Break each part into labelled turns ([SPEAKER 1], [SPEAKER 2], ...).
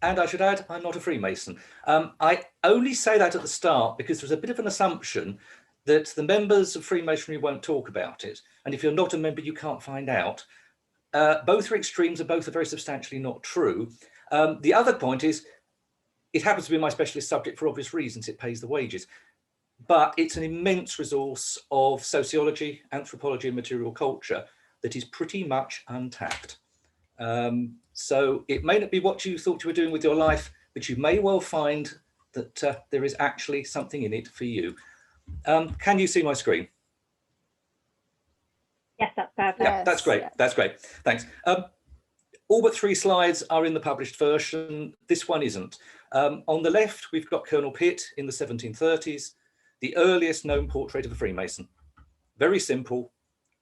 [SPEAKER 1] And I should add, I'm not a Freemason. I only say that at the start because there's a bit of an assumption that the members of Freemasonry won't talk about it. And if you're not a member, you can't find out. Both are extremes and both are very substantially not true. The other point is, it happens to be my specialist subject for obvious reasons. It pays the wages. But it's an immense resource of sociology, anthropology, and material culture that is pretty much untapped. So it may not be what you thought you were doing with your life, but you may well find that there is actually something in it for you. Can you see my screen?
[SPEAKER 2] Yes, that's perfect.
[SPEAKER 1] Yeah, that's great. Yes. That's great. Thanks. All but 3 slides are in the published version. This one isn't. On the left, we've got Colonel Pitt in the 1730s, the earliest known portrait of a Freemason. Very simple,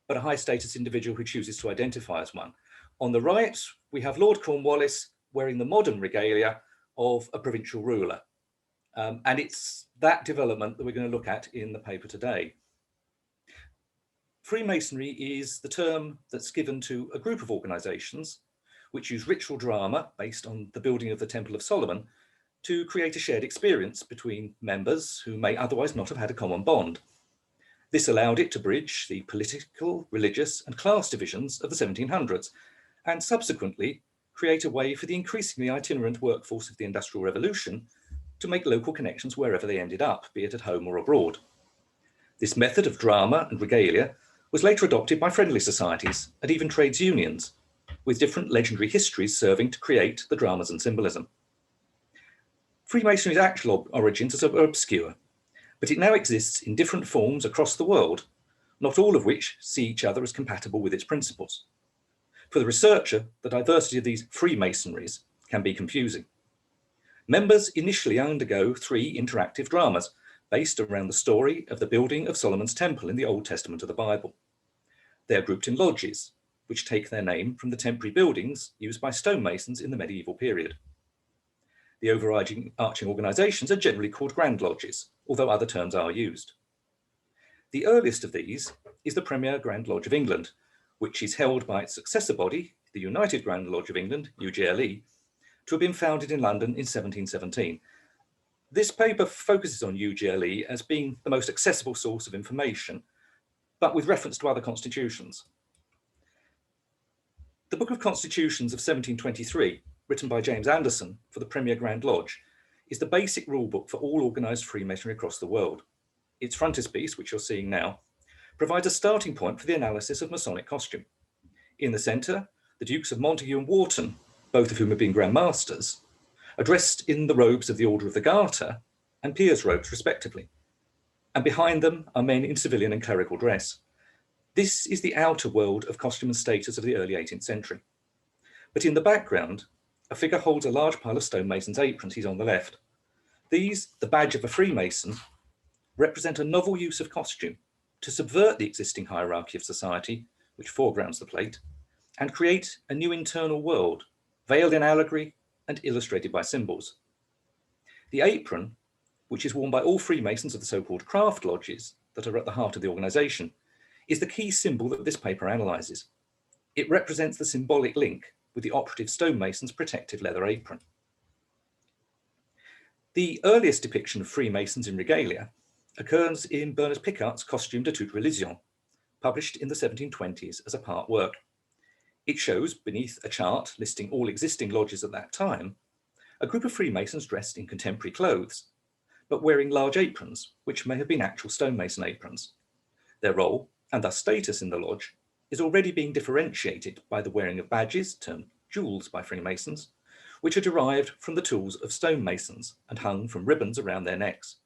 [SPEAKER 1] but a high status individual who chooses to identify as one. On the right, we have Lord Cornwallis wearing the modern regalia of a provincial ruler. And it's that development that we're going to look at in the paper today. Freemasonry is the term that's given to a group of organizations which use ritual drama based on the building of the Temple of Solomon to create a shared experience between members who may otherwise not have had a common bond. This allowed it to bridge the political, religious, and class divisions of the 1700s, and subsequently create a way for the increasingly itinerant workforce of the Industrial Revolution to make local connections wherever they ended up, be it at home or abroad. This method of drama and regalia was later adopted by friendly societies and even trades unions, with different legendary histories serving to create the dramas and symbolism. Freemasonry's actual origins are obscure, but it now exists in different forms across the world, not all of which see each other as compatible with its principles. For the researcher, the diversity of these Freemasonries can be confusing. Members initially undergo 3 interactive dramas based around the story of the building of Solomon's Temple in the Old Testament of the Bible. They are grouped in lodges, which take their name from the temporary buildings used by stonemasons in the medieval period. The overarching organizations are generally called Grand Lodges, although other terms are used. The earliest of these is the Premier Grand Lodge of England, which is held by its successor body, the United Grand Lodge of England, UGLE, to have been founded in London in 1717. This paper focuses on UGLE as being the most accessible source of information, but with reference to other constitutions. The Book of Constitutions of 1723, written by James Anderson for the Premier Grand Lodge, is the basic rule book for all organised Freemasonry across the world. Its frontispiece, which you're seeing now, provides a starting point for the analysis of Masonic costume. In the centre, the Dukes of Montague and Wharton, both of whom have been Grand Masters, are dressed in the robes of the Order of the Garter and Peers' robes, respectively. And behind them are men in civilian and clerical dress. This is the outer world of costume and status of the early 18th century. But in the background, a figure holds a large pile of stonemasons' aprons. He's on the left. These, the badge of a Freemason, represent a novel use of costume to subvert the existing hierarchy of society, which foregrounds the plate, and create a new internal world, veiled in allegory and illustrated by symbols. The apron, which is worn by all Freemasons of the so-called craft lodges that are at the heart of the organization, is the key symbol that this paper analyzes. It represents the symbolic link with the operative stonemason's protective leather apron. The earliest depiction of Freemasons in regalia occurs in Bernard Pickart's Costume de toute religion, published in the 1720s as a part work. It shows, beneath a chart listing all existing lodges at that time, a group of Freemasons dressed in contemporary clothes, but wearing large aprons, which may have been actual stonemason aprons. Their role, and thus status in the lodge, is already being differentiated by the wearing of badges, termed jewels by Freemasons, which are derived from the tools of stonemasons and hung from ribbons around their necks.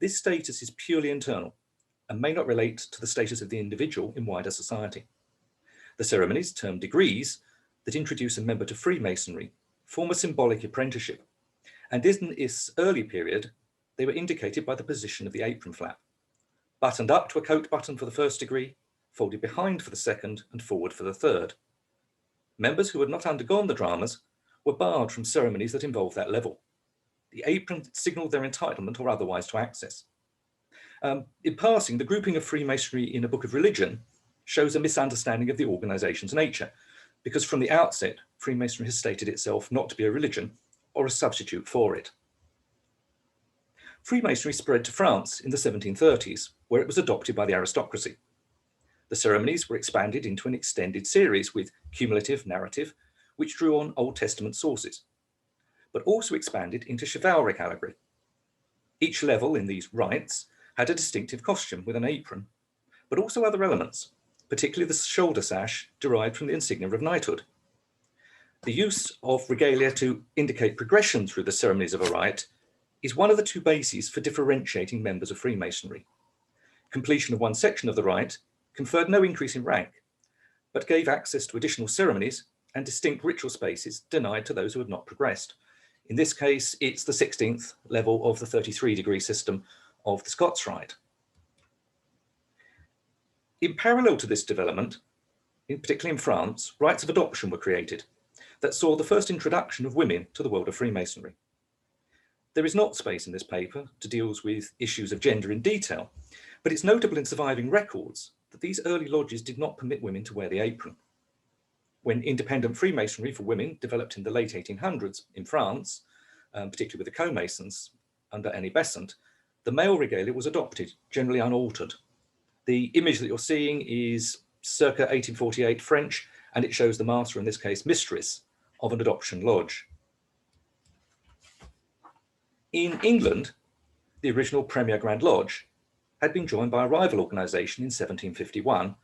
[SPEAKER 1] This status is purely internal and may not relate to the status of the individual in wider society. The ceremonies, termed degrees, that introduce a member to Freemasonry form a symbolic apprenticeship, and in this early period, they were indicated by the position of the apron flap, buttoned up to a coat button for the first degree, folded behind for the second, and forward for the third. Members who had not undergone the dramas were barred from ceremonies that involved that level. The apron signalled their entitlement or otherwise to access. In passing, the grouping of Freemasonry in a book of religion shows a misunderstanding of the organization's nature, because from the outset, Freemasonry has stated itself not to be a religion or a substitute for it. Freemasonry spread to France in the 1730s, where it was adopted by the aristocracy. The ceremonies were expanded into an extended series with cumulative narrative, which drew on Old Testament sources, but also expanded into chivalric allegory. Each level in these rites had a distinctive costume with an apron, but also other elements, particularly the shoulder sash derived from the insignia of knighthood. The use of regalia to indicate progression through the ceremonies of a rite is one of the two bases for differentiating members of Freemasonry. Completion of one section of the rite conferred no increase in rank, but gave access to additional ceremonies and distinct ritual spaces denied to those who had not progressed. In this case, it's the 16th level of the 33-degree system of the Scots Rite. In parallel to this development, particularly in France, rites of adoption were created that saw the first introduction of women to the world of Freemasonry. There is not space in this paper to deal with issues of gender in detail, but it's notable in surviving records that these early lodges did not permit women to wear the apron. When independent Freemasonry for women developed in the late 1800s in France, particularly with the co-masons under Annie Besant, the male regalia was adopted, generally unaltered. The image that you're seeing is circa 1848 French, and it shows the master, in this case mistress, of an adoption lodge. In England, the original Premier Grand Lodge had been joined by a rival organisation in 1751,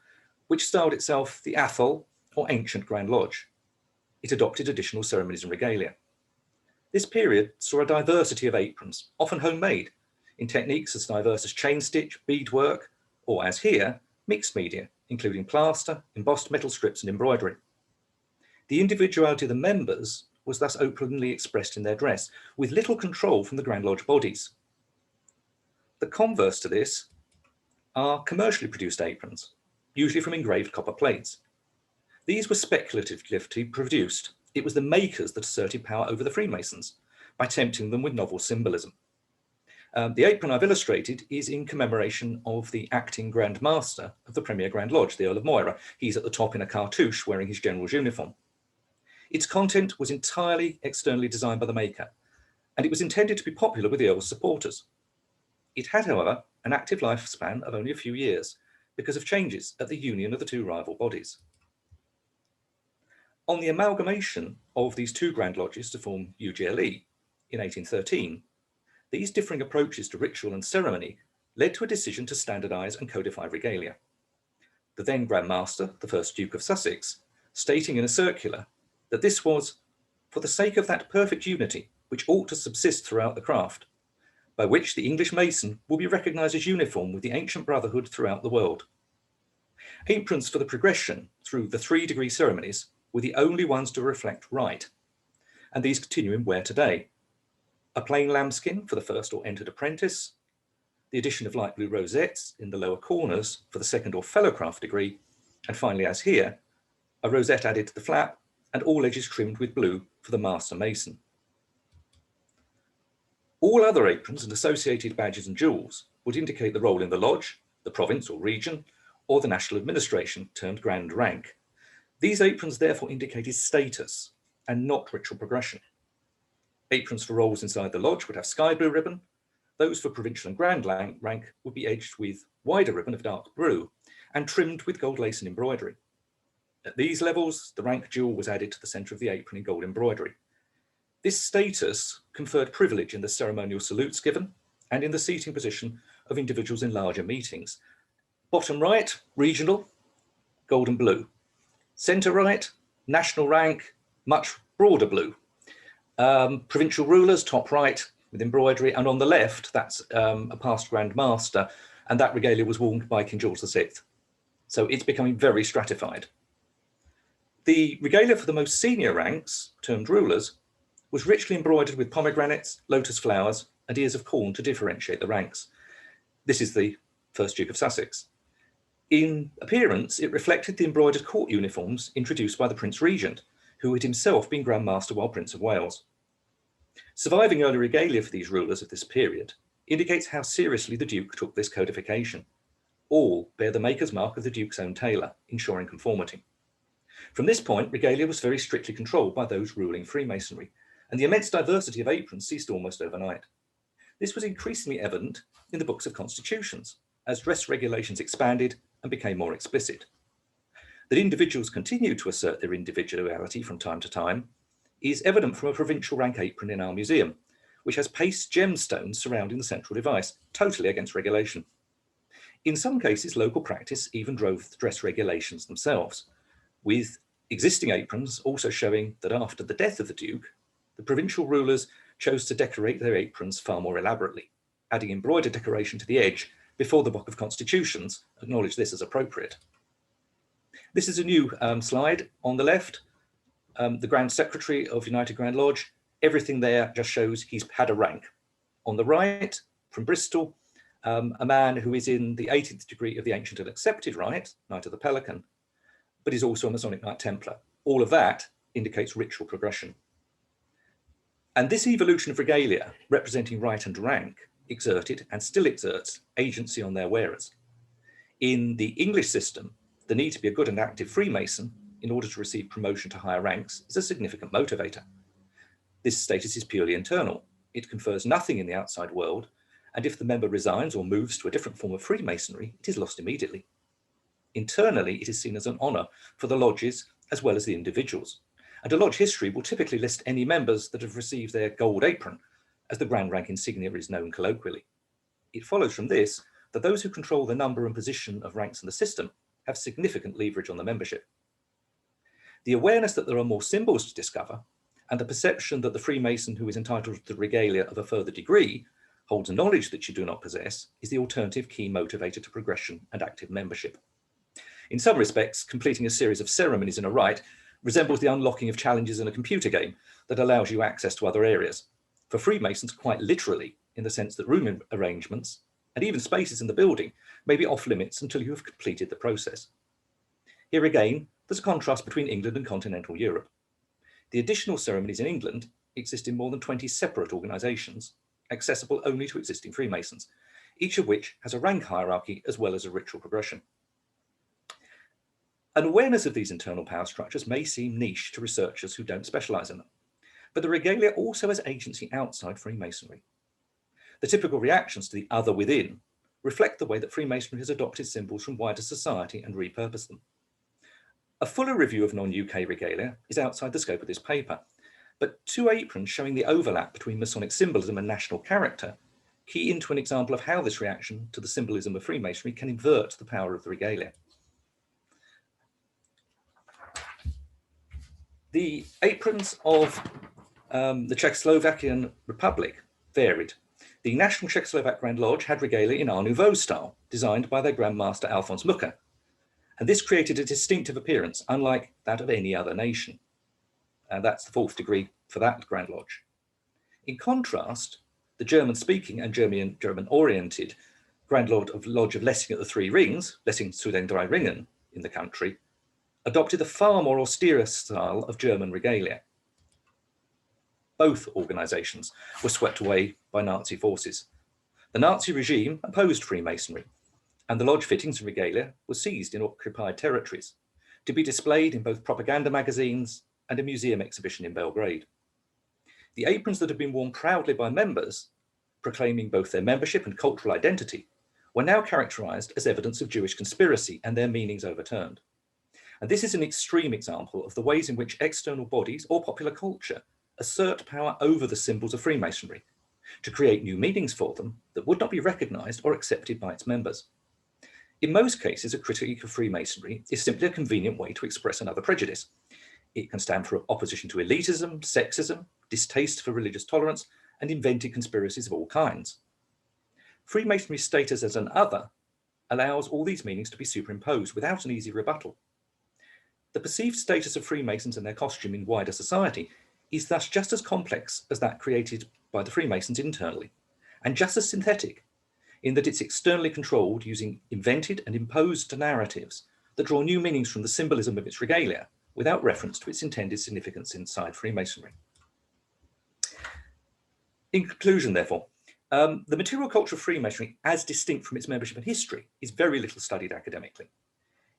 [SPEAKER 1] which styled itself the Athol, or Ancient Grand Lodge. It adopted additional ceremonies and regalia. This period saw a diversity of aprons, often homemade, in techniques as diverse as chain stitch, beadwork, or as here, mixed media, including plaster, embossed metal strips, and embroidery. The individuality of the members was thus openly expressed in their dress, with little control from the Grand Lodge bodies. The converse to this are commercially produced aprons, usually from engraved copper plates. These were speculatively produced. It was the makers that asserted power over the Freemasons by tempting them with novel symbolism. The apron I've illustrated is in commemoration of the acting Grand Master of the Premier Grand Lodge, the Earl of Moira. He's at the top in a cartouche wearing his general's uniform. Its content was entirely externally designed by the maker, and it was intended to be popular with the Earl's supporters. It had, however, an active lifespan of only a few years because of changes at the union of the two rival bodies. On the amalgamation of these two Grand Lodges to form UGLE in 1813, these differing approaches to ritual and ceremony led to a decision to standardise and codify regalia. The then Grand Master, the first Duke of Sussex, stating in a circular that this was for the sake of that perfect unity which ought to subsist throughout the craft, by which the English Mason will be recognised as uniform with the ancient brotherhood throughout the world. Aprons for the progression through the 3-degree ceremonies were the only ones to reflect rite, and these continue in wear today. A plain lambskin for the first or entered apprentice, the addition of light blue rosettes in the lower corners for the 2nd or fellowcraft degree, and finally, as here, a rosette added to the flap and all edges trimmed with blue for the Master Mason. All other aprons and associated badges and jewels would indicate the role in the lodge, the province or region, or the national administration, termed Grand Rank. These aprons therefore indicated status and not ritual progression. Aprons for roles inside the lodge would have sky blue ribbon. Those for provincial and grand rank would be edged with wider ribbon of dark blue and trimmed with gold lace and embroidery. At these levels, the rank jewel was added to the centre of the apron in gold embroidery. This status conferred privilege in the ceremonial salutes given and in the seating position of individuals in larger meetings. Bottom right, regional, gold and blue. Centre right, national rank, much broader blue. Provincial rulers, top right with embroidery, and on the left, that's a past Grand Master, and that regalia was worn by King George VI. So it's becoming very stratified. The regalia for the most senior ranks, termed rulers, was richly embroidered with pomegranates, lotus flowers, and ears of corn to differentiate the ranks. This is the first Duke of Sussex. In appearance, it reflected the embroidered court uniforms introduced by the Prince Regent, who had himself been Grand Master while Prince of Wales. Surviving early regalia for these rulers of this period indicates how seriously the Duke took this codification. All bear the maker's mark of the Duke's own tailor, ensuring conformity. From this point, regalia was very strictly controlled by those ruling Freemasonry, and the immense diversity of aprons ceased almost overnight. This was increasingly evident in the books of constitutions, as dress regulations expanded and became more explicit. That individuals continued to assert their individuality from time to time is evident from a provincial rank apron in our museum, which has paste gemstones surrounding the central device, totally against regulation. In some cases, local practice even drove the dress regulations themselves, with existing aprons also showing that after the death of the Duke, the provincial rulers chose to decorate their aprons far more elaborately, adding embroidered decoration to the edge before the Book of Constitutions acknowledged this as appropriate. This is a new slide on the left. The Grand Secretary of United Grand Lodge, everything there just shows he's had a rank. On the right, from Bristol, a man who is in the 18th degree of the Ancient and Accepted Rite, Knight of the Pelican, but is also a Masonic Knight Templar. All of that indicates ritual progression. And this evolution of regalia, representing right and rank, exerted and still exerts agency on their wearers. In the English system, the need to be a good and active Freemason in order to receive promotion to higher ranks is a significant motivator. This status is purely internal. It confers nothing in the outside world, and if the member resigns or moves to a different form of Freemasonry, it is lost immediately. Internally, it is seen as an honour for the lodges as well as the individuals, and a lodge history will typically list any members that have received their gold apron, as the grand rank insignia is known colloquially. It follows from this that those who control the number and position of ranks in the system have significant leverage on the membership. The awareness that there are more symbols to discover, and the perception that the Freemason who is entitled to the regalia of a further degree holds knowledge that you do not possess, is the alternative key motivator to progression and active membership. In some respects, completing a series of ceremonies in a rite resembles the unlocking of challenges in a computer game that allows you access to other areas. For Freemasons, quite literally, in the sense that room arrangements and even spaces in the building may be off limits until you have completed the process. Here again, there's a contrast between England and continental Europe. The additional ceremonies in England exist in more than 20 separate organisations, accessible only to existing Freemasons, each of which has a rank hierarchy as well as a ritual progression. An awareness of these internal power structures may seem niche to researchers who don't specialise in them, but the regalia also has agency outside Freemasonry. The typical reactions to the other within reflect the way that Freemasonry has adopted symbols from wider society and repurposed them. A fuller review of non-UK regalia is outside the scope of this paper, but two aprons showing the overlap between Masonic symbolism and national character key into an example of how this reaction to the symbolism of Freemasonry can invert the power of the regalia. The aprons of the Czechoslovakian Republic varied. The National Czechoslovak Grand Lodge had regalia in Art Nouveau style, designed by their Grand Master Alphonse Mucha, and this created a distinctive appearance, unlike that of any other nation. And that's the 4th degree for that Grand Lodge. In contrast, the German-speaking and German-oriented Grand Lodge of Lessing at the Three Rings, Lessing zu den Drei Ringen in the country, adopted a far more austere style of German regalia. Both organisations were swept away by Nazi forces. The Nazi regime opposed Freemasonry, and the lodge fittings and regalia were seized in occupied territories, to be displayed in both propaganda magazines and a museum exhibition in Belgrade. The aprons that had been worn proudly by members, proclaiming both their membership and cultural identity, were now characterised as evidence of Jewish conspiracy and their meanings overturned. And this is an extreme example of the ways in which external bodies or popular culture assert power over the symbols of Freemasonry to create new meanings for them that would not be recognised or accepted by its members. In most cases, a critique of Freemasonry is simply a convenient way to express another prejudice. It can stand for opposition to elitism, sexism, distaste for religious tolerance, and invented conspiracies of all kinds. Freemasonry's status as an other allows all these meanings to be superimposed without an easy rebuttal. The perceived status of Freemasons and their costume in wider society is thus just as complex as that created by the Freemasons internally, and just as synthetic, in that it's externally controlled using invented and imposed narratives that draw new meanings from the symbolism of its regalia without reference to its intended significance inside Freemasonry. In conclusion, therefore, the material culture of Freemasonry, as distinct from its membership and history, is very little studied academically.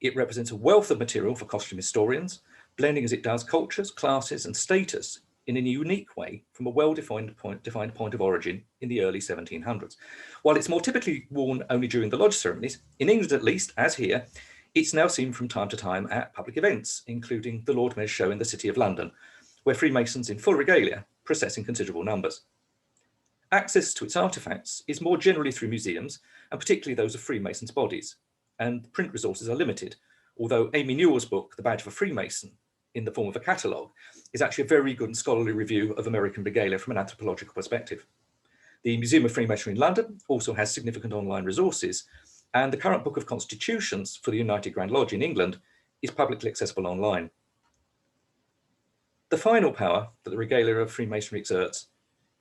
[SPEAKER 1] It represents a wealth of material for costume historians, blending as it does cultures, classes, and status in a unique way from a well-defined point of origin in the early 1700s. While it's more typically worn only during the lodge ceremonies, in England at least, as here, it's now seen from time to time at public events, including the Lord Mayor's Show in the City of London, where Freemasons in full regalia process in considerable numbers. Access to its artefacts is more generally through museums, and particularly those of Freemasons' bodies, and print resources are limited, although Amy Newell's book, The Badge of a Freemason, in the form of a catalogue, is actually a very good and scholarly review of American regalia from an anthropological perspective. The Museum of Freemasonry in London also has significant online resources, and the current Book of Constitutions for the United Grand Lodge in England is publicly accessible online. The final power that the regalia of Freemasonry exerts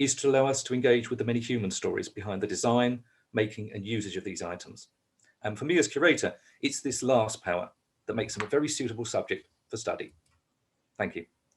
[SPEAKER 1] is to allow us to engage with the many human stories behind the design, making, and usage of these items. And for me as curator, it's this last power that makes them a very suitable subject for study. Thank you.